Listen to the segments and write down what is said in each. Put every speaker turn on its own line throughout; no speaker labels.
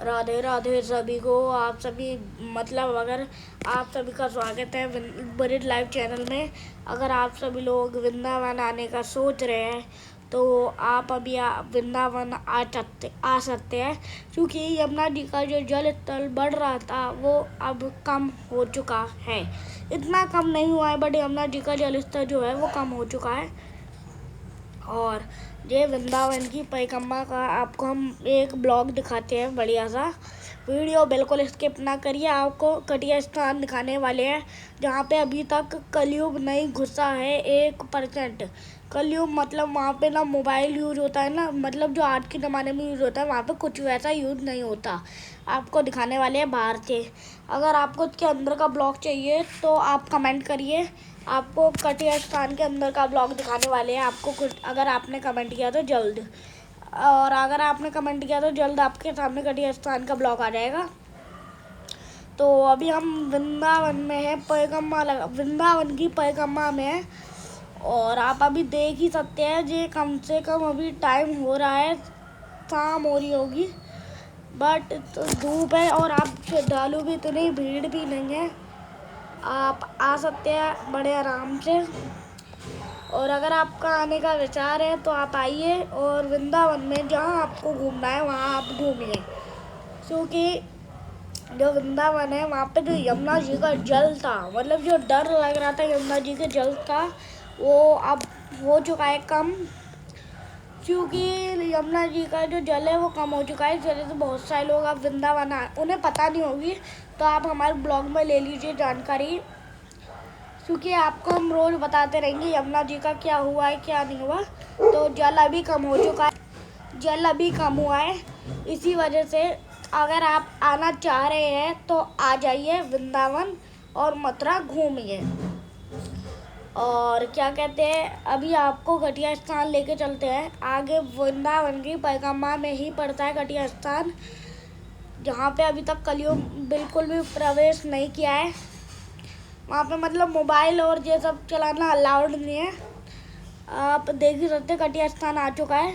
राधे राधे सभी को। आप सभी मतलब अगर आप सभी का स्वागत है बरिड लाइव चैनल में। अगर आप सभी लोग वृंदावन आने का सोच रहे हैं तो आप अभी वृंदावन आ सकते हैं, क्योंकि यमुना जी का जो जल स्तर बढ़ रहा था वो अब कम हो चुका है। इतना कम नहीं हुआ है, बट यमुना जी का जल स्तर जो है वो कम हो चुका है। और ये वृंदावन की परिक्रमा का आपको हम एक ब्लॉग दिखाते हैं, बढ़िया सा वीडियो, बिल्कुल स्किप ना करिए। आपको कटिया स्थान दिखाने वाले हैं जहाँ पे अभी तक कलयुग नहीं घुसा है 1%। कलयुग मतलब वहाँ पे ना मोबाइल यूज होता है ना, मतलब जो आज के ज़माने में यूज होता है वहाँ पे कुछ वैसा यूज नहीं होता। आपको दिखाने वाले हैं बाहर से। अगर आपको इसके अंदर का ब्लॉग चाहिए तो आप कमेंट करिए, आपको कटिया स्थान के अंदर का ब्लॉग दिखाने वाले हैं। आपको कुछ अगर आपने कमेंट किया तो जल्द, और अगर आपने कमेंट किया तो जल्द आपके सामने कटिया स्थान का ब्लॉग आ जाएगा। तो अभी हम वृंदावन में है, वृंदावन की परिक्रमा में है, और आप अभी देख ही सकते हैं जी कम से कम अभी टाइम हो रहा है, शाम हो रही होगी, बट तो धूप है और आप श्रद्धालु भी इतनी भीड़ भी नहीं है। आप आ सकते हैं बड़े आराम से, और अगर आपका आने का विचार है तो आप आइए, और वृंदावन में जहाँ आपको घूमना है वहाँ आप घूमिए, क्योंकि जो वृंदावन है वहाँ पे जो यमुना जी का जल था, मतलब जो डर लग रहा था यमुना जी के जल का, वो अब हो चुका है कम, क्योंकि यमुना जी का जो जल है वो कम हो चुका है। इस वजह से बहुत सारे लोग अब वृंदावन उन्हें पता नहीं होगी, तो आप हमारे ब्लॉग में ले लीजिए जानकारी, क्योंकि आपको हम रोज बताते रहेंगे यमुना जी का क्या हुआ है क्या नहीं हुआ। तो जल अभी कम हो चुका है, जल अभी कम हुआ है, इसी वजह से अगर आप आना चाह रहे हैं तो आ जाइए वृंदावन और मथुरा घूमिए। और क्या कहते हैं, अभी आपको कटिया स्थान लेके चलते हैं। आगे वृंदावन की परिक्रमा में ही पड़ता है कटिया स्थान, जहाँ पे अभी तक कलयुग बिल्कुल भी प्रवेश नहीं किया है। वहाँ पे मतलब मोबाइल और ये सब चलाना अलाउड नहीं है। आप देख ही सकते कटिया स्थान आ चुका है।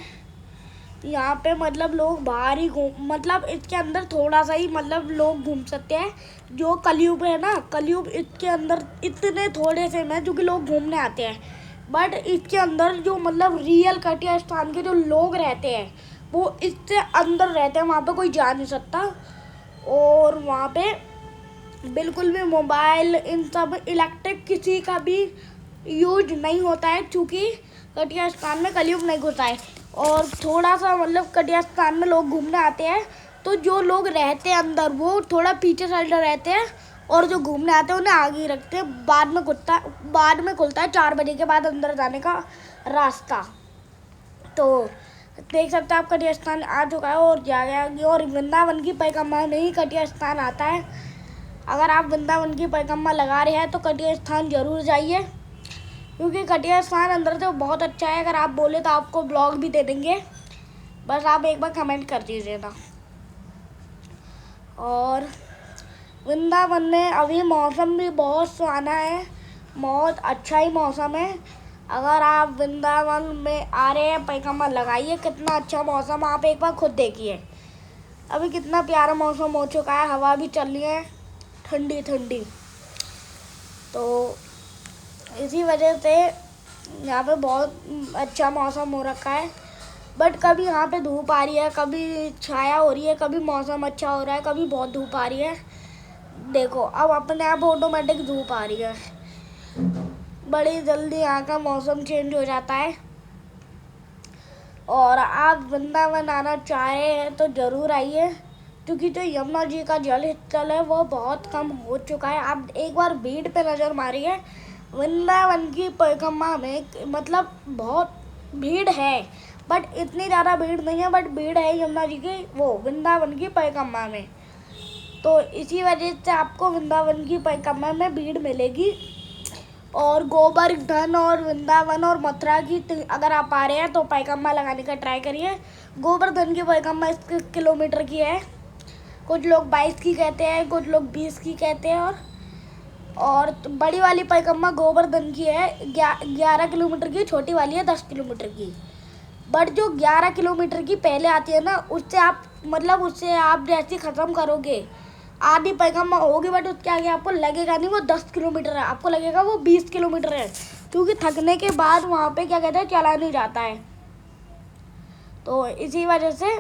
यहाँ पे मतलब लोग बाहर ही मतलब इसके अंदर थोड़ा सा ही मतलब लोग घूम सकते हैं। जो कलयुग है ना, कलयुग इसके अंदर इतने थोड़े से में जो कि लोग घूमने आते हैं, बट इसके अंदर जो मतलब रियल कटिया स्थान के जो लोग रहते हैं वो इससे अंदर रहते हैं, वहाँ पे कोई जा नहीं सकता। और वहाँ पे बिल्कुल भी मोबाइल इन सब इलेक्ट्रिक किसी का भी यूज नहीं होता है, क्योंकि कटिया स्थान में कलयुग नहीं घुसा है। और थोड़ा सा मतलब कटिया स्थान में लोग घूमने आते हैं, तो जो लोग रहते हैं अंदर वो थोड़ा पीछे साइड रहते हैं, और जो घूमने आते हैं उन्हें आगे ही रखते हैं। बाद में खुलता है 4 बजे के बाद अंदर जाने का रास्ता। तो देख सकते हैं आप कटिया स्थान आ चुका है और जा गया, और वृंदावन की परिक्रमा में ही कटिया स्थान आता है। अगर आप वृंदावन की परिक्रमा लगा रहे हैं तो कटिया स्थान जरूर जाइए, क्योंकि कटिया स्थान अंदर से बहुत अच्छा है। अगर आप बोले तो आपको ब्लॉग भी दे देंगे, बस आप एक बार कमेंट कर दीजिएगा। और वृंदावन में अभी मौसम भी बहुत सुहाना है, बहुत अच्छा ही मौसम है। अगर आप वृंदावन में आ रहे हैं परिक्रमा लगाइए, कितना अच्छा मौसम, आप एक बार खुद देखिए। अभी कितना प्यारा मौसम हो चुका है, हवा भी चल रही है ठंडी ठंडी। तो इसी वजह से यहाँ पे बहुत अच्छा मौसम हो रखा है, बट कभी यहाँ पे धूप आ रही है, कभी छाया हो रही है, कभी मौसम अच्छा हो रहा है, कभी बहुत धूप आ रही है। देखो अब अपने आप ऑटोमेटिक धूप आ रही है, बड़ी जल्दी यहाँ का मौसम चेंज हो जाता है। और आप वृंदावन आना चाह रहे हैं तो ज़रूर आइए, क्योंकि जो यमुना जी का जल स्थल है वो बहुत कम हो चुका है। आप एक बार भीड़ पे नज़र मारिए, वृंदावन की परिक्रमा में मतलब बहुत भीड़ है, बट इतनी ज़्यादा भीड़ नहीं है, बट भीड़ है यमुना जी की वो वृंदावन की परिक्रमा में। तो इसी वजह से आपको वृंदावन की परिक्रमा में भीड़ मिलेगी। और गोवर्धन और वृंदावन और मथुरा की अगर आप आ रहे हैं तो परिक्रमा लगाने का ट्राई करिए। गोवर्धन की परिक्रमा 1 किलोमीटर की है, कुछ लोग 22 की कहते हैं, कुछ लोग 20 की कहते हैं। और बड़ी वाली परिक्रमा गोवर्धन की है 11 किलोमीटर की, छोटी वाली है 10 किलोमीटर की। बट जो 11 किलोमीटर की पहले आती है ना, उससे आप मतलब उससे आप जैसे ख़त्म करोगे आधी पैगम्मा होगी, बट उसके आगे आपको लगेगा नहीं वो 10 किलोमीटर है, आपको लगेगा वो 20 किलोमीटर है, क्योंकि थकने के बाद वहाँ पे क्या कहते हैं चला नहीं जाता है। तो इसी वजह से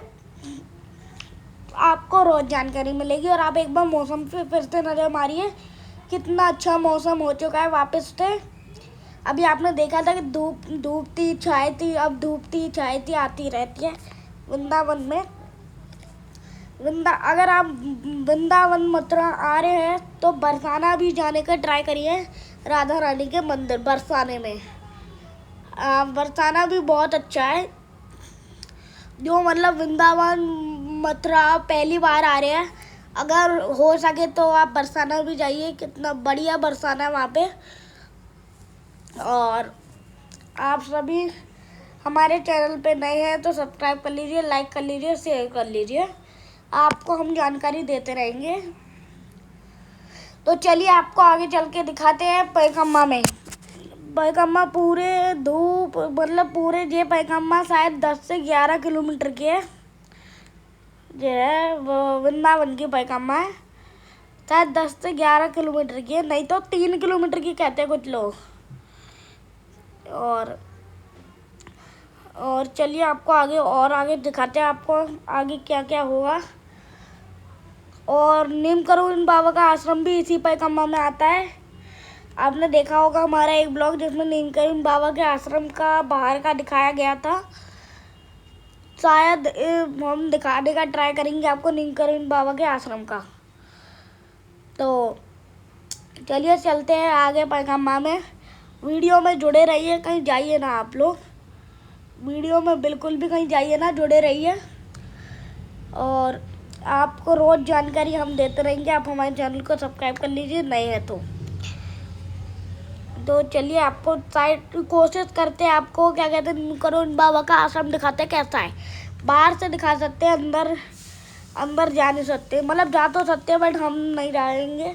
आपको रोज़ जानकारी मिलेगी। और आप एक बार मौसम पे फिर से नज़र मारिए, कितना अच्छा मौसम हो चुका है वापस से। अभी आपने देखा था कि धूप थी छाई थी, अब धूप थी छाई थी आती रहती है वृंदावन में। अगर आप वृंदावन मथुरा आ रहे हैं तो बरसाना भी जाने का ट्राई करिए, राधा रानी के मंदिर बरसाने में। बरसाना भी बहुत अच्छा है। जो मतलब वृंदावन मथुरा पहली बार आ रहे हैं, अगर हो सके तो आप बरसाना भी जाइए, कितना बढ़िया बरसाना है वहाँ पे। और आप सभी हमारे चैनल पे नए हैं तो सब्सक्राइब कर लीजिए, लाइक कर लीजिए, शेयर कर लीजिए, आपको हम जानकारी देते रहेंगे। तो चलिए आपको आगे चल के दिखाते हैं पैगम्मा में। पैगम्मा पूरे धूप मतलब पूरे ये पैगम्मा शायद 10 से 11 किलोमीटर की है, जो है वो वृंदावन की पैगम्मा है, शायद 10 से 11 किलोमीटर की है, नहीं तो 3 किलोमीटर की कहते हैं कुछ लोग। और चलिए आपको आगे दिखाते हैं आपको आगे क्या क्या होगा। और नीमकरोली बाबा का आश्रम भी इसी पैगम्मा में आता है। आपने देखा होगा हमारा एक ब्लॉग जिसमें नीमकरोली बाबा के आश्रम का बाहर का दिखाया गया था, शायद हम दिखाने का ट्राई करेंगे आपको नीमकरोली बाबा के आश्रम का। तो चलिए चलते हैं आगे पैगम्मा में। वीडियो में जुड़े रहिए, कहीं जाइए ना आप लोग, वीडियो में बिल्कुल भी कहीं जाइए ना, जुड़े रहिए। और आपको रोज़ जानकारी हम देते रहेंगे, आप हमारे चैनल को सब्सक्राइब कर लीजिए नए हैं तो चलिए आपको साइड कोशिश करते हैं, आपको क्या कहते हैं नीमकरोली बाबा का आश्रम दिखाते हैं कैसा है। बाहर से दिखा सकते हैं, अंदर जा नहीं सकते, मतलब जा तो सकते हैं बट हम नहीं जाएंगे,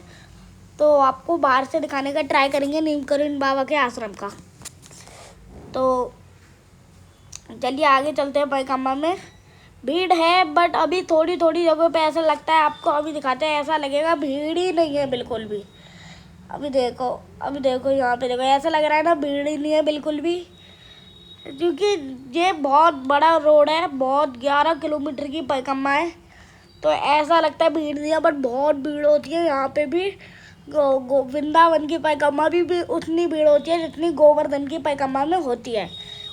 तो आपको बाहर से दिखाने का ट्राई करेंगे नीमकरोली बाबा के आश्रम का। तो चलिए आगे चलते हैं पैगम्मा में। भीड़ है बट अभी थोड़ी थोड़ी जगह पे ऐसा लगता है, आपको अभी दिखाते हैं, ऐसा लगेगा भीड़ ही नहीं है बिल्कुल भी। अभी देखो यहाँ पे देखो, ऐसा लग रहा है ना भीड़ ही नहीं है बिल्कुल भी, क्योंकि ये बहुत बड़ा रोड है, बहुत 11 किलोमीटर की पैगम्मा है, तो ऐसा लगता है भीड़ नहीं है बट बहुत भीड़ होती है यहाँ पे भी। वृंदावन की पैगम्मा भी उतनी भीड़ होती है जितनी गोवर्धन की पैगम्मा में होती है,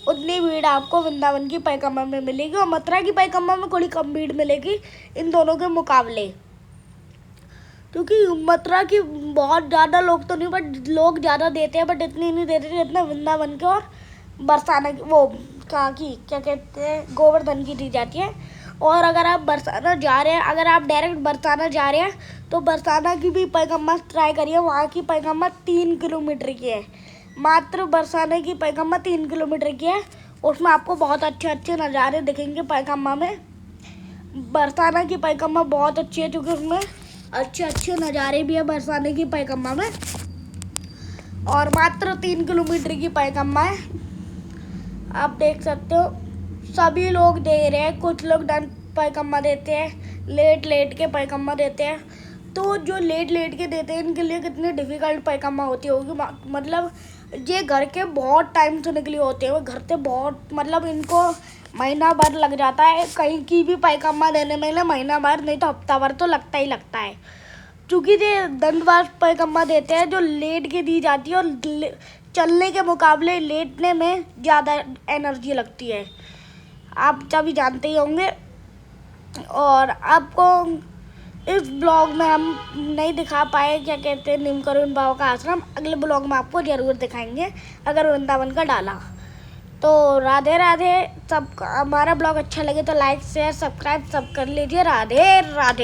उतनी भीड़ आपको वृंदावन की पैगम्मा में मिलेगी। और मथुरा की पैगम्मा में थोड़ी कम भीड़ मिलेगी इन दोनों के मुकाबले, क्योंकि मथुरा की बहुत ज़्यादा लोग तो नहीं बट लोग ज़्यादा देते हैं, बट इतनी नहीं देते जितना वृंदावन के और बरसाना की वो कहाँ की क्या कहते हैं गोवर्धन की दी जाती है। और अगर आप बरसाना जा रहे हैं, अगर आप डायरेक्ट बरसाना जा रहे हैं तो बरसाना की भी पैगम्मा ट्राई करिए, वहाँ की पैगम्मा 3 किलोमीटर की है, मात्र बरसाने की पैगम्मा 3 किलोमीटर की है। उसमें आपको बहुत अच्छे नज़ारे दिखेंगे पैगम्मा में। बरसाना की पैगम्मा बहुत अच्छी है क्योंकि उसमें अच्छे नज़ारे भी है बरसाने की पैगम्मा में, और मात्र 3 किलोमीटर की पैगम्मा है। आप देख सकते हो सभी लोग दे रहे हैं, कुछ लोग डन पैगम्मा देते हैं, लेट के पैगम्मा देते हैं। तो जो लेट के देते हैं इनके लिए कितनी डिफ़िकल्ट पैगम्मा होती होगी, मतलब ये घर के बहुत टाइम से निकले होते हैं, वो घर से बहुत मतलब इनको महीना भर लग जाता है, कहीं की भी पैगम्मा देने में महीना भर नहीं तो हफ्ता भर तो लगता ही लगता है, क्योंकि ये दंडवास पैगम्मा देते हैं जो लेट के दी जाती है, और चलने के मुकाबले लेटने में ज़्यादा एनर्जी लगती है, आप सभी जानते ही होंगे। और आपको इस ब्लॉग में हम नहीं दिखा पाए क्या कहते हैं नीमकरोली बाबा का आश्रम, अगले ब्लॉग में आपको ज़रूर दिखाएंगे अगर वृंदावन का डाला। तो राधे राधे। सब हमारा ब्लॉग अच्छा लगे तो लाइक शेयर सब्सक्राइब सब कर लीजिए। राधे राधे।